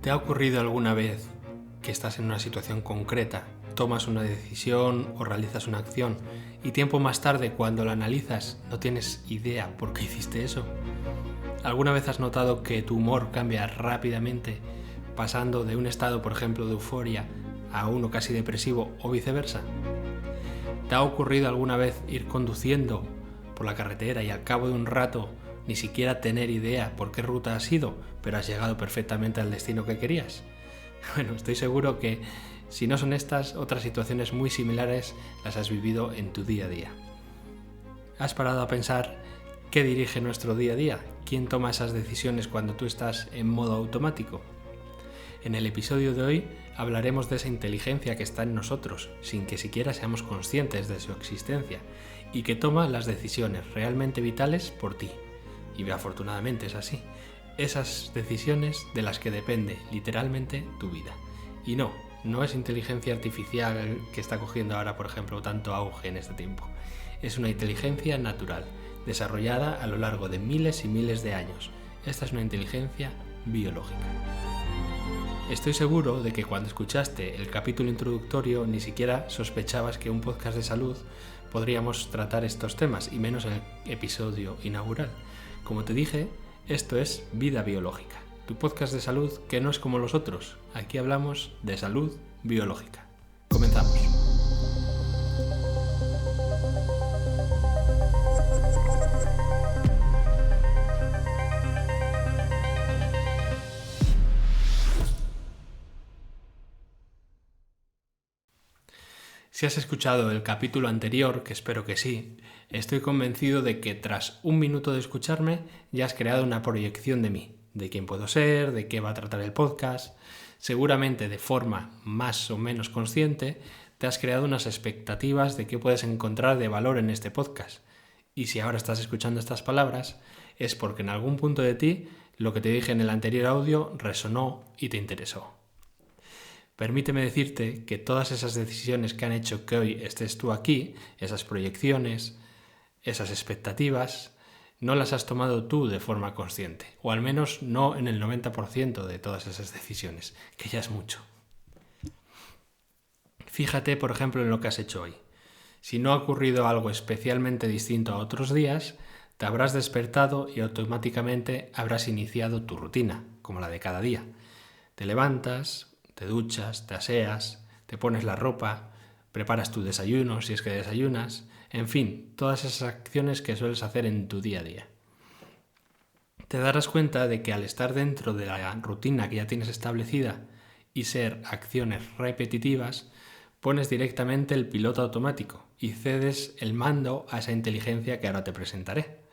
¿Te ha ocurrido alguna vez que estás en una situación concreta, tomas una decisión o realizas una acción y tiempo más tarde, cuando la analizas, no tienes idea por qué hiciste eso? ¿Alguna vez has notado que tu humor cambia rápidamente, pasando de un estado, por ejemplo, de euforia a uno casi depresivo o viceversa? ¿Te ha ocurrido alguna vez ir conduciendo por la carretera y al cabo de un rato ni siquiera tener idea por qué ruta has ido, pero has llegado perfectamente al destino que querías? Bueno, estoy seguro que si no son estas, otras situaciones muy similares las has vivido en tu día a día. ¿Has parado a pensar qué dirige nuestro día a día? ¿Quién toma esas decisiones cuando tú estás en modo automático? En el episodio de hoy hablaremos de esa inteligencia que está en nosotros, sin que siquiera seamos conscientes de su existencia, y que toma las decisiones realmente vitales por ti. Y afortunadamente es así. Esas decisiones de las que depende literalmente tu vida. Y no es inteligencia artificial que está cogiendo ahora, por ejemplo, tanto auge en este tiempo. Es una inteligencia natural, desarrollada a lo largo de miles y miles de años. Esta es una inteligencia biológica. Estoy seguro de que cuando escuchaste el capítulo introductorio ni siquiera sospechabas que un podcast de salud podríamos tratar estos temas, y menos en el episodio inaugural. Como te dije, esto es Vida Biológica, tu podcast de salud que no es como los otros. Aquí hablamos de salud biológica. Comenzamos. Si has escuchado el capítulo anterior, que espero que sí, estoy convencido de que tras un minuto de escucharme ya has creado una proyección de mí, de quién puedo ser, de qué va a tratar el podcast. Seguramente de forma más o menos consciente te has creado unas expectativas de qué puedes encontrar de valor en este podcast. Y si ahora estás escuchando estas palabras, es porque en algún punto de ti lo que te dije en el anterior audio resonó y te interesó. Permíteme decirte que todas esas decisiones que han hecho que hoy estés tú aquí, esas proyecciones, esas expectativas, no las has tomado tú de forma consciente, o al menos no en el 90% de todas esas decisiones, que ya es mucho. Fíjate, por ejemplo, en lo que has hecho hoy. Si no ha ocurrido algo especialmente distinto a otros días, te habrás despertado y automáticamente habrás iniciado tu rutina, como la de cada día. Te levantas, te duchas, te aseas, te pones la ropa, preparas tu desayuno si es que desayunas, en fin, todas esas acciones que sueles hacer en tu día a día. Te darás cuenta de que al estar dentro de la rutina que ya tienes establecida y ser acciones repetitivas, pones directamente el piloto automático y cedes el mando a esa inteligencia que ahora te presentaré.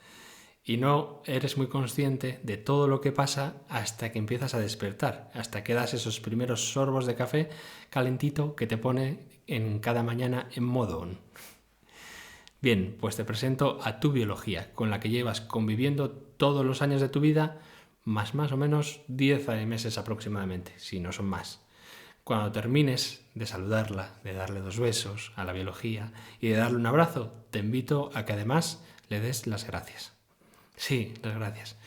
Y no eres muy consciente de todo lo que pasa hasta que empiezas a despertar, hasta que das esos primeros sorbos de café calentito que te pone en cada mañana en modo on. Bien, pues te presento a tu biología, con la que llevas conviviendo todos los años de tu vida, más o menos 10 meses aproximadamente, si no son más. Cuando termines de saludarla, de darle 2 besos a la biología y de darle un abrazo, te invito a que además le des las gracias. Sí, las gracias.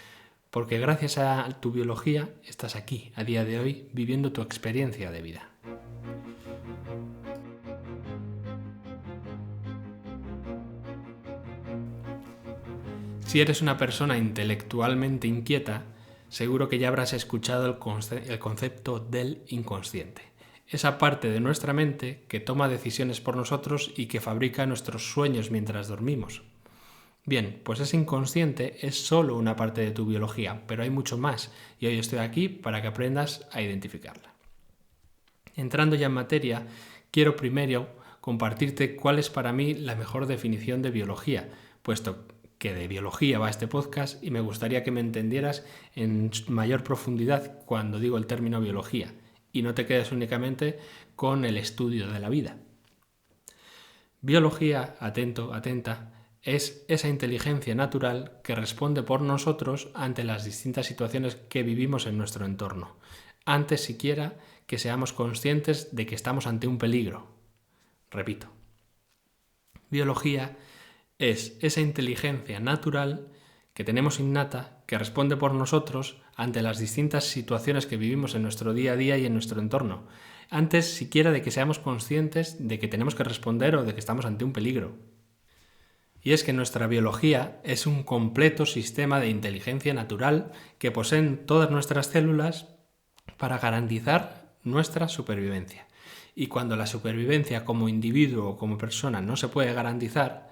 Porque gracias a tu biología estás aquí, a día de hoy, viviendo tu experiencia de vida. Si eres una persona intelectualmente inquieta, seguro que ya habrás escuchado el concepto del inconsciente. Esa parte de nuestra mente que toma decisiones por nosotros y que fabrica nuestros sueños mientras dormimos. Bien, pues ese inconsciente es solo una parte de tu biología, pero hay mucho más, y hoy estoy aquí para que aprendas a identificarla. Entrando ya en materia, quiero primero compartirte cuál es para mí la mejor definición de biología, puesto que de biología va este podcast y me gustaría que me entendieras en mayor profundidad cuando digo el término biología, y no te quedes únicamente con el estudio de la vida. Biología, atento, atenta, es esa inteligencia natural que responde por nosotros ante las distintas situaciones que vivimos en nuestro entorno, antes siquiera que seamos conscientes de que estamos ante un peligro. Repito, biología es esa inteligencia natural que tenemos innata, que responde por nosotros ante las distintas situaciones que vivimos en nuestro día a día y en nuestro entorno, antes siquiera de que seamos conscientes de que tenemos que responder o de que estamos ante un peligro. Y es que nuestra biología es un completo sistema de inteligencia natural que poseen todas nuestras células para garantizar nuestra supervivencia. Y cuando la supervivencia como individuo o como persona no se puede garantizar,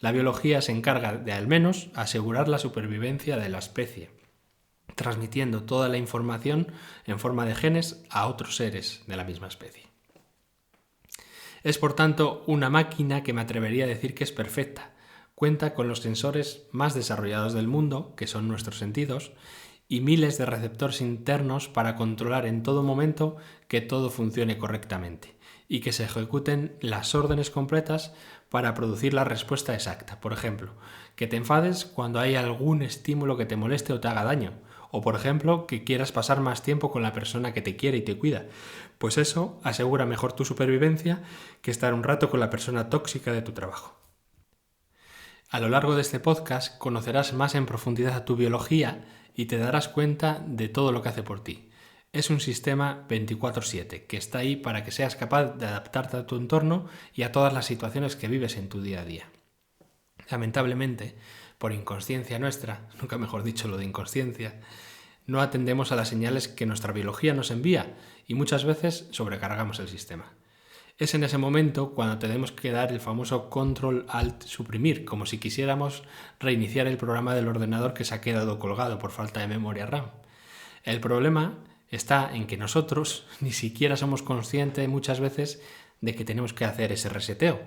la biología se encarga de al menos asegurar la supervivencia de la especie, transmitiendo toda la información en forma de genes a otros seres de la misma especie. Es por tanto una máquina que me atrevería a decir que es perfecta. Cuenta con los sensores más desarrollados del mundo, que son nuestros sentidos, y miles de receptores internos para controlar en todo momento que todo funcione correctamente y que se ejecuten las órdenes completas para producir la respuesta exacta. Por ejemplo, que te enfades cuando hay algún estímulo que te moleste o te haga daño. O por ejemplo, que quieras pasar más tiempo con la persona que te quiere y te cuida. Pues eso asegura mejor tu supervivencia que estar un rato con la persona tóxica de tu trabajo. A lo largo de este podcast conocerás más en profundidad a tu biología y te darás cuenta de todo lo que hace por ti. Es un sistema 24/7 que está ahí para que seas capaz de adaptarte a tu entorno y a todas las situaciones que vives en tu día a día. Lamentablemente, por inconsciencia nuestra, nunca mejor dicho lo de inconsciencia, no atendemos a las señales que nuestra biología nos envía y muchas veces sobrecargamos el sistema. Es en ese momento cuando tenemos que dar el famoso Control-Alt-Suprimir, como si quisiéramos reiniciar el programa del ordenador que se ha quedado colgado por falta de memoria RAM. El problema está en que nosotros ni siquiera somos conscientes muchas veces de que tenemos que hacer ese reseteo,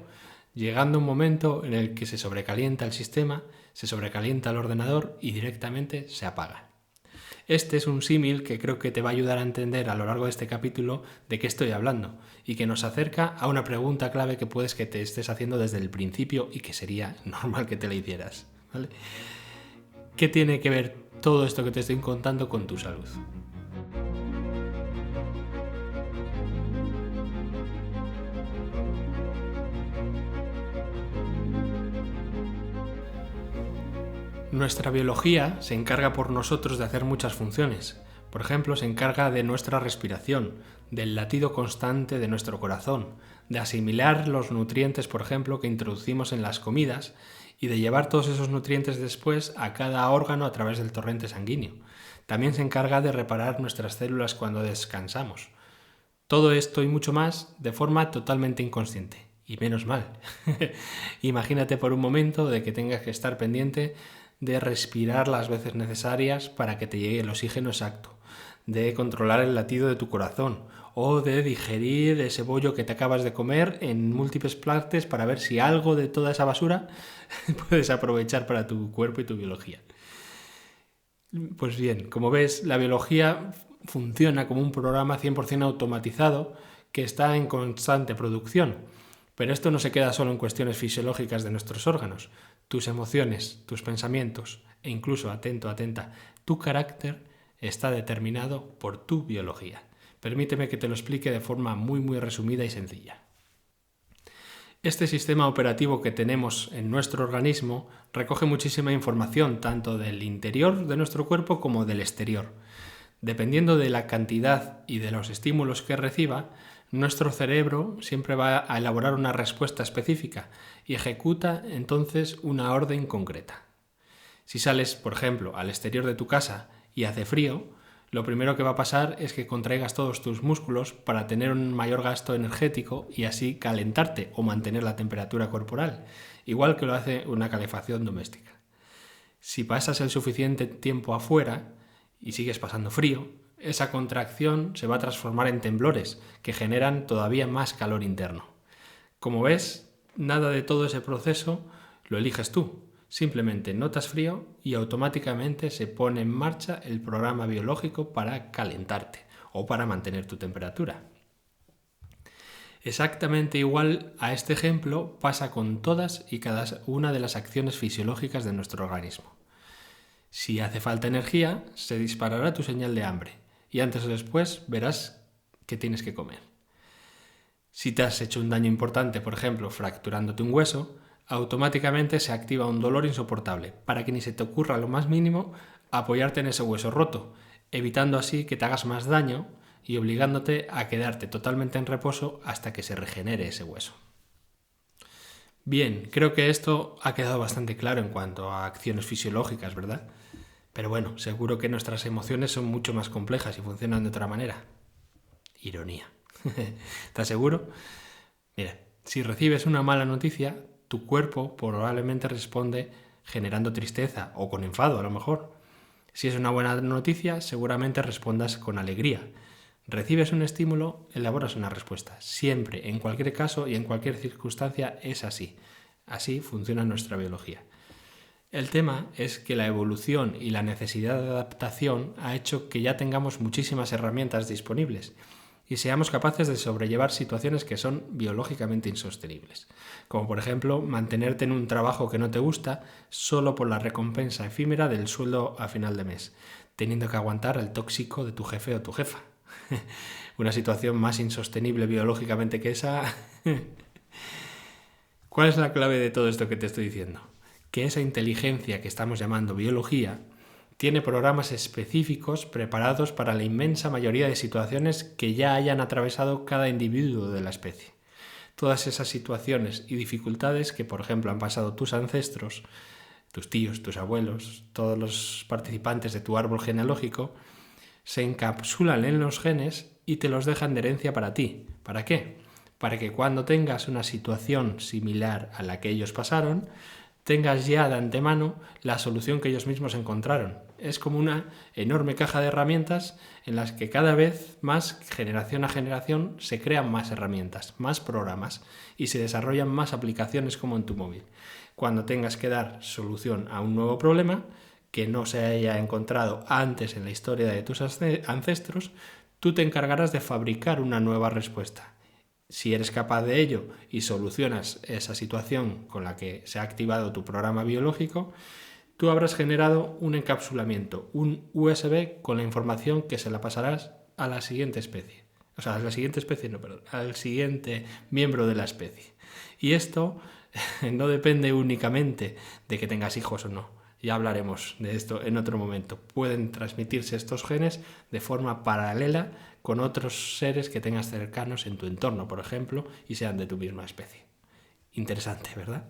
llegando un momento en el que se sobrecalienta el sistema, se sobrecalienta el ordenador y directamente se apaga. Este es un símil que creo que te va a ayudar a entender a lo largo de este capítulo de qué estoy hablando y que nos acerca a una pregunta clave que puedes que te estés haciendo desde el principio y que sería normal que te la hicieras, ¿vale? ¿Qué tiene que ver todo esto que te estoy contando con tu salud? Nuestra biología se encarga por nosotros de hacer muchas funciones. Por ejemplo, se encarga de nuestra respiración, del latido constante de nuestro corazón, de asimilar los nutrientes, por ejemplo, que introducimos en las comidas y de llevar todos esos nutrientes después a cada órgano a través del torrente sanguíneo. También se encarga de reparar nuestras células cuando descansamos. Todo esto y mucho más de forma totalmente inconsciente. Y menos mal. Imagínate por un momento de que tengas que estar pendiente de respirar las veces necesarias para que te llegue el oxígeno exacto, de controlar el latido de tu corazón o de digerir ese bollo que te acabas de comer en múltiples partes para ver si algo de toda esa basura puedes aprovechar para tu cuerpo y tu biología. Pues bien, como ves, la biología funciona como un programa 100% automatizado que está en constante producción. Pero esto no se queda solo en cuestiones fisiológicas de nuestros órganos. Tus emociones, tus pensamientos e incluso, atenta, tu carácter está determinado por tu biología. Permíteme que te lo explique de forma muy resumida y sencilla. Este sistema operativo que tenemos en nuestro organismo recoge muchísima información tanto del interior de nuestro cuerpo como del exterior. Dependiendo de la cantidad y de los estímulos que reciba, nuestro cerebro siempre va a elaborar una respuesta específica y ejecuta entonces una orden concreta. Si sales, por ejemplo, al exterior de tu casa y hace frío, lo primero que va a pasar es que contraigas todos tus músculos para tener un mayor gasto energético y así calentarte o mantener la temperatura corporal, igual que lo hace una calefacción doméstica. Si pasas el suficiente tiempo afuera y sigues pasando frío, esa contracción se va a transformar en temblores que generan todavía más calor interno. Como ves, nada de todo ese proceso lo eliges tú. Simplemente notas frío y automáticamente se pone en marcha el programa biológico para calentarte o para mantener tu temperatura. Exactamente igual a este ejemplo pasa con todas y cada una de las acciones fisiológicas de nuestro organismo. Si hace falta energía, se disparará tu señal de hambre y antes o después verás que tienes que comer. Si te has hecho un daño importante, por ejemplo, fracturándote un hueso, automáticamente se activa un dolor insoportable, para que ni se te ocurra lo más mínimo apoyarte en ese hueso roto, evitando así que te hagas más daño y obligándote a quedarte totalmente en reposo hasta que se regenere ese hueso. Bien, creo que esto ha quedado bastante claro en cuanto a acciones fisiológicas, ¿verdad? Pero bueno, seguro que nuestras emociones son mucho más complejas y funcionan de otra manera. Ironía. ¿Estás seguro? Mira, si recibes una mala noticia, tu cuerpo probablemente responde generando tristeza o con enfado a lo mejor. Si es una buena noticia, seguramente respondas con alegría. Recibes un estímulo, elaboras una respuesta. Siempre, en cualquier caso y en cualquier circunstancia es así. Así funciona nuestra biología. El tema es que la evolución y la necesidad de adaptación ha hecho que ya tengamos muchísimas herramientas disponibles y seamos capaces de sobrellevar situaciones que son biológicamente insostenibles, como por ejemplo mantenerte en un trabajo que no te gusta solo por la recompensa efímera del sueldo a final de mes, teniendo que aguantar al tóxico de tu jefe o tu jefa. Una situación más insostenible biológicamente que esa. ¿Cuál es la clave de todo esto que te estoy diciendo? Que esa inteligencia que estamos llamando biología tiene programas específicos preparados para la inmensa mayoría de situaciones que ya hayan atravesado cada individuo de la especie. Todas esas situaciones y dificultades que, por ejemplo, han pasado tus ancestros, tus tíos, tus abuelos, todos los participantes de tu árbol genealógico, se encapsulan en los genes y te los dejan de herencia para ti. ¿Para qué? Para que cuando tengas una situación similar a la que ellos pasaron, tengas ya de antemano la solución que ellos mismos encontraron. Es como una enorme caja de herramientas en las que cada vez más, generación a generación, se crean más herramientas, más programas y se desarrollan más aplicaciones como en tu móvil. Cuando tengas que dar solución a un nuevo problema que no se haya encontrado antes en la historia de tus ancestros, tú te encargarás de fabricar una nueva respuesta. Si eres capaz de ello y solucionas esa situación con la que se ha activado tu programa biológico, tú habrás generado un encapsulamiento, un USB con la información que se la pasarás a la siguiente especie. O sea, a la siguiente especie, no, perdón, al siguiente miembro de la especie. Y esto no depende únicamente de que tengas hijos o no. Ya hablaremos de esto en otro momento. Pueden transmitirse estos genes de forma paralela con otros seres que tengas cercanos en tu entorno, por ejemplo, y sean de tu misma especie. Interesante, ¿verdad?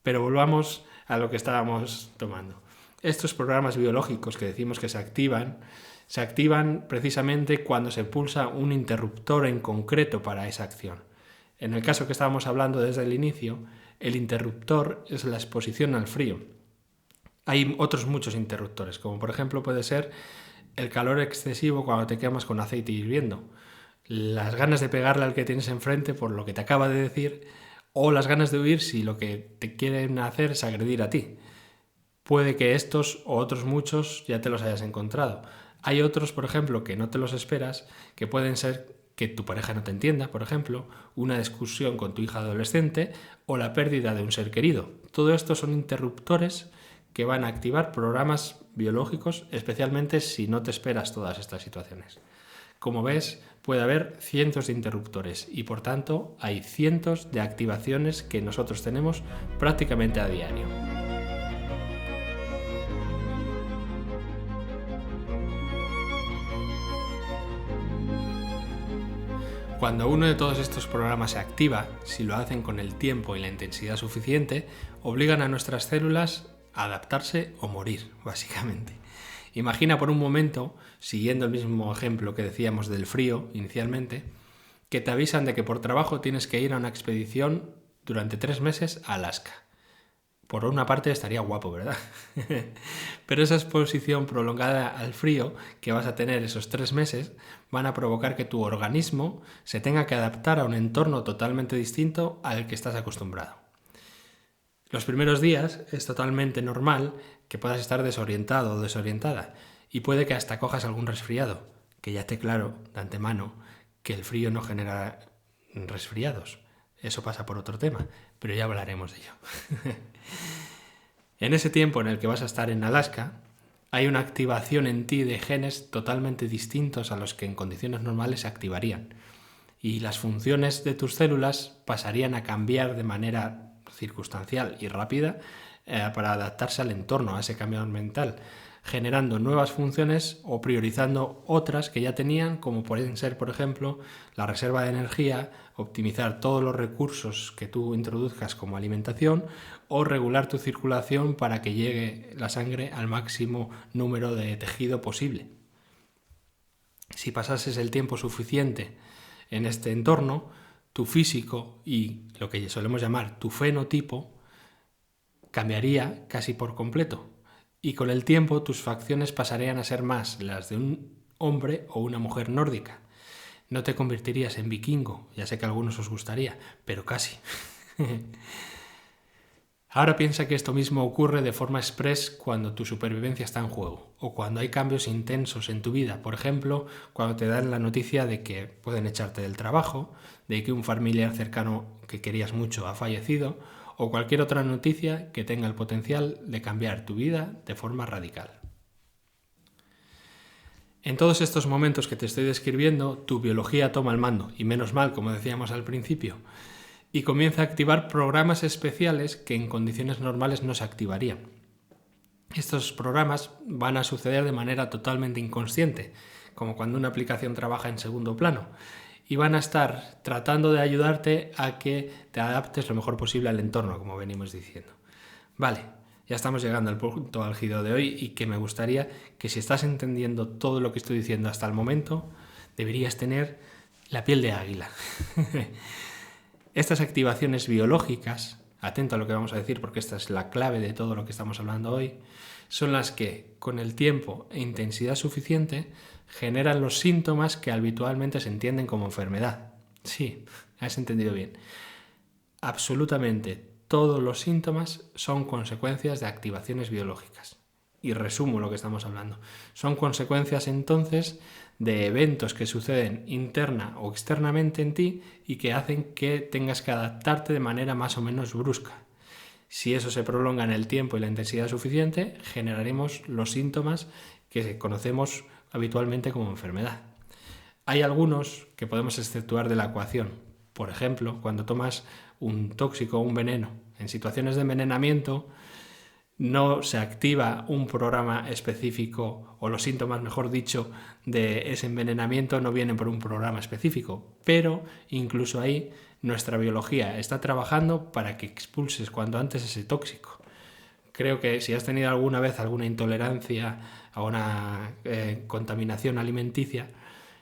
Pero volvamos a lo que estábamos tomando. Estos programas biológicos que decimos que se activan precisamente cuando se pulsa un interruptor en concreto para esa acción. En el caso que estábamos hablando desde el inicio, el interruptor es la exposición al frío. Hay otros muchos interruptores, como por ejemplo puede ser el calor excesivo cuando te quemas con aceite hirviendo, las ganas de pegarle al que tienes enfrente por lo que te acaba de decir, o las ganas de huir si lo que te quieren hacer es agredir a ti. Puede que estos o otros muchos ya te los hayas encontrado. Hay otros, por ejemplo, que no te los esperas, que pueden ser que tu pareja no te entienda, por ejemplo, una discusión con tu hija adolescente o la pérdida de un ser querido. Todo esto son interruptores que van a activar programas biológicos, especialmente si no te esperas todas estas situaciones. Como ves, puede haber cientos de interruptores y por tanto hay cientos de activaciones que nosotros tenemos prácticamente a diario. Cuando uno de todos estos programas se activa, si lo hacen con el tiempo y la intensidad suficiente, obligan a nuestras células a adaptarse o morir, básicamente. Imagina por un momento, siguiendo el mismo ejemplo que decíamos del frío inicialmente, que te avisan de que por trabajo tienes que ir a una expedición durante 3 meses a Alaska. Por una parte estaría guapo, ¿verdad? Pero esa exposición prolongada al frío que vas a tener esos 3 meses van a provocar que tu organismo se tenga que adaptar a un entorno totalmente distinto al que estás acostumbrado. Los primeros días es totalmente normal que puedas estar desorientado o desorientada y puede que hasta cojas algún resfriado, que ya esté claro de antemano que el frío no genera resfriados. Eso pasa por otro tema, pero ya hablaremos de ello. En ese tiempo en el que vas a estar en Alaska, hay una activación en ti de genes totalmente distintos a los que en condiciones normales se activarían. Y las funciones de tus células pasarían a cambiar de manera circunstancial y rápida para adaptarse al entorno, a ese cambio mental, generando nuevas funciones o priorizando otras que ya tenían, como pueden ser, por ejemplo, la reserva de energía, optimizar todos los recursos que tú introduzcas como alimentación o regular tu circulación para que llegue la sangre al máximo número de tejido posible. Si pasases el tiempo suficiente en este entorno, tu físico y lo que solemos llamar tu fenotipo cambiaría casi por completo. Y con el tiempo tus facciones pasarían a ser más las de un hombre o una mujer nórdica. No te convertirías en vikingo, ya sé que a algunos os gustaría, pero casi. Ahora piensa que esto mismo ocurre de forma express cuando tu supervivencia está en juego o cuando hay cambios intensos en tu vida. Por ejemplo, cuando te dan la noticia de que pueden echarte del trabajo, de que un familiar cercano que querías mucho ha fallecido o cualquier otra noticia que tenga el potencial de cambiar tu vida de forma radical. En todos estos momentos que te estoy describiendo, tu biología toma el mando, y menos mal, como decíamos al principio, y comienza a activar programas especiales que en condiciones normales no se activarían. Estos programas van a suceder de manera totalmente inconsciente, como cuando una aplicación trabaja en segundo plano, y van a estar tratando de ayudarte a que te adaptes lo mejor posible al entorno, como venimos diciendo. Vale, ya estamos llegando al punto álgido de hoy y que me gustaría que si estás entendiendo todo lo que estoy diciendo hasta el momento, deberías tener la piel de águila. Estas activaciones biológicas, atento a lo que vamos a decir porque esta es la clave de todo lo que estamos hablando hoy, son las que, con el tiempo e intensidad suficiente, generan los síntomas que habitualmente se entienden como enfermedad. Sí, has entendido bien. Absolutamente todos los síntomas son consecuencias de activaciones biológicas. Y resumo lo que estamos hablando. Son consecuencias entonces de eventos que suceden interna o externamente en ti y que hacen que tengas que adaptarte de manera más o menos brusca. Si eso se prolonga en el tiempo y la intensidad suficiente, generaremos los síntomas que conocemos habitualmente como enfermedad. Hay algunos que podemos exceptuar de la ecuación. Por ejemplo, cuando tomas un tóxico o un veneno. En situaciones de envenenamiento no se activa un programa específico o los síntomas, mejor dicho, de ese envenenamiento no vienen por un programa específico, pero incluso ahí nuestra biología está trabajando para que expulses cuanto antes ese tóxico. Creo que si has tenido alguna vez alguna intolerancia a una contaminación alimenticia,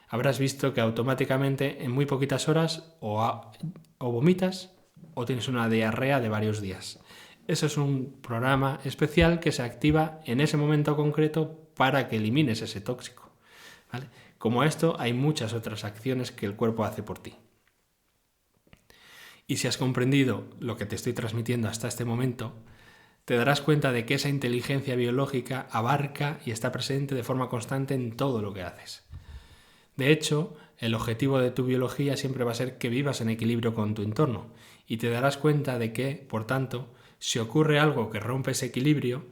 habrás visto que automáticamente en muy poquitas horas o vomitas o tienes una diarrea de varios días. Eso es un programa especial que se activa en ese momento concreto para que elimines ese tóxico, ¿vale? Como esto, hay muchas otras acciones que el cuerpo hace por ti. Y si has comprendido lo que te estoy transmitiendo hasta este momento, te darás cuenta de que esa inteligencia biológica abarca y está presente de forma constante en todo lo que haces. De hecho, el objetivo de tu biología siempre va a ser que vivas en equilibrio con tu entorno y te darás cuenta de que, por tanto, si ocurre algo que rompe ese equilibrio,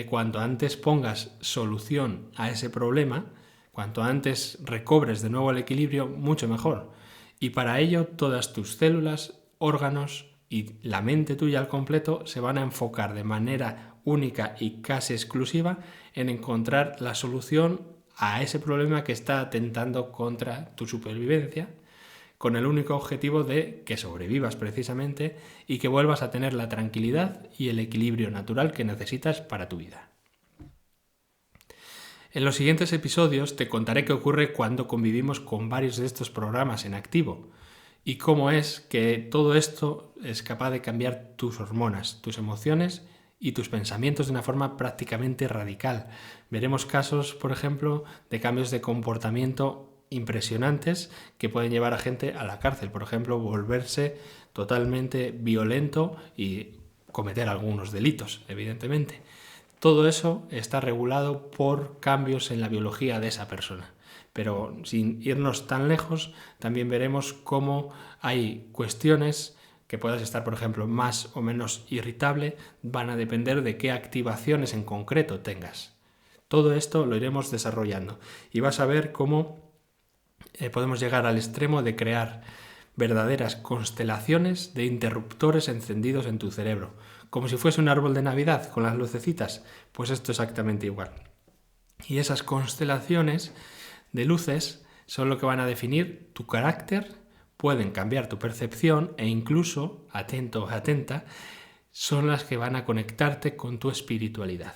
cuanto antes pongas solución a ese problema, cuanto antes recobres de nuevo el equilibrio, mucho mejor. Y para ello todas tus células, órganos y la mente tuya al completo se van a enfocar de manera única y casi exclusiva en encontrar la solución a ese problema que está atentando contra tu supervivencia, con el único objetivo de que sobrevivas precisamente y que vuelvas a tener la tranquilidad y el equilibrio natural que necesitas para tu vida. En los siguientes episodios te contaré qué ocurre cuando convivimos con varios de estos programas en activo y cómo es que todo esto es capaz de cambiar tus hormonas, tus emociones y tus pensamientos de una forma prácticamente radical. Veremos casos, por ejemplo, de cambios de comportamiento impresionantes que pueden llevar a gente a la cárcel, por ejemplo, volverse totalmente violento y cometer algunos delitos, evidentemente. Todo eso está regulado por cambios en la biología de esa persona. Pero sin irnos tan lejos, también veremos cómo hay cuestiones que puedas estar, por ejemplo, más o menos irritable, van a depender de qué activaciones en concreto tengas. Todo esto lo iremos desarrollando y vas a ver cómo podemos llegar al extremo de crear verdaderas constelaciones de interruptores encendidos en tu cerebro, como si fuese un árbol de Navidad con las lucecitas, pues esto es exactamente igual. Y esas constelaciones de luces son lo que van a definir tu carácter, pueden cambiar tu percepción e incluso, atento o atenta, son las que van a conectarte con tu espiritualidad.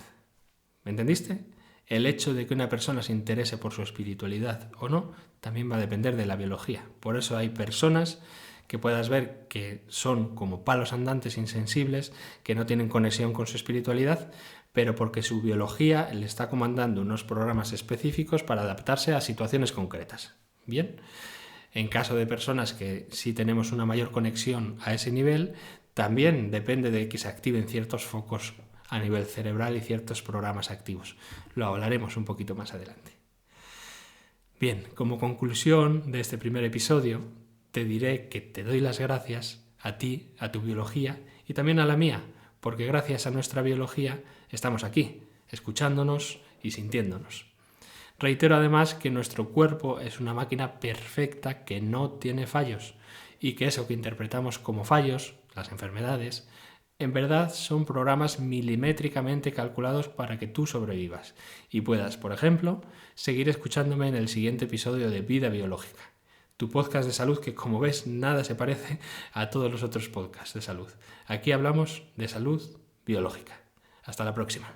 ¿Me entendiste? El hecho de que una persona se interese por su espiritualidad o no también va a depender de la biología. Por eso hay personas que puedas ver que son como palos andantes insensibles, que no tienen conexión con su espiritualidad, pero porque su biología le está comandando unos programas específicos para adaptarse a situaciones concretas. Bien, en caso de personas que sí tenemos una mayor conexión a ese nivel, también depende de que se activen ciertos focos a nivel cerebral y ciertos programas activos. Lo hablaremos un poquito más adelante. Bien, como conclusión de este primer episodio, te diré que te doy las gracias a ti, a tu biología y también a la mía, porque gracias a nuestra biología estamos aquí, escuchándonos y sintiéndonos. Reitero además que nuestro cuerpo es una máquina perfecta que no tiene fallos y que eso que interpretamos como fallos, las enfermedades, en verdad son programas milimétricamente calculados para que tú sobrevivas y puedas, por ejemplo, seguir escuchándome en el siguiente episodio de Vida Biológica, tu podcast de salud que, como ves, nada se parece a todos los otros podcasts de salud. Aquí hablamos de salud biológica. Hasta la próxima.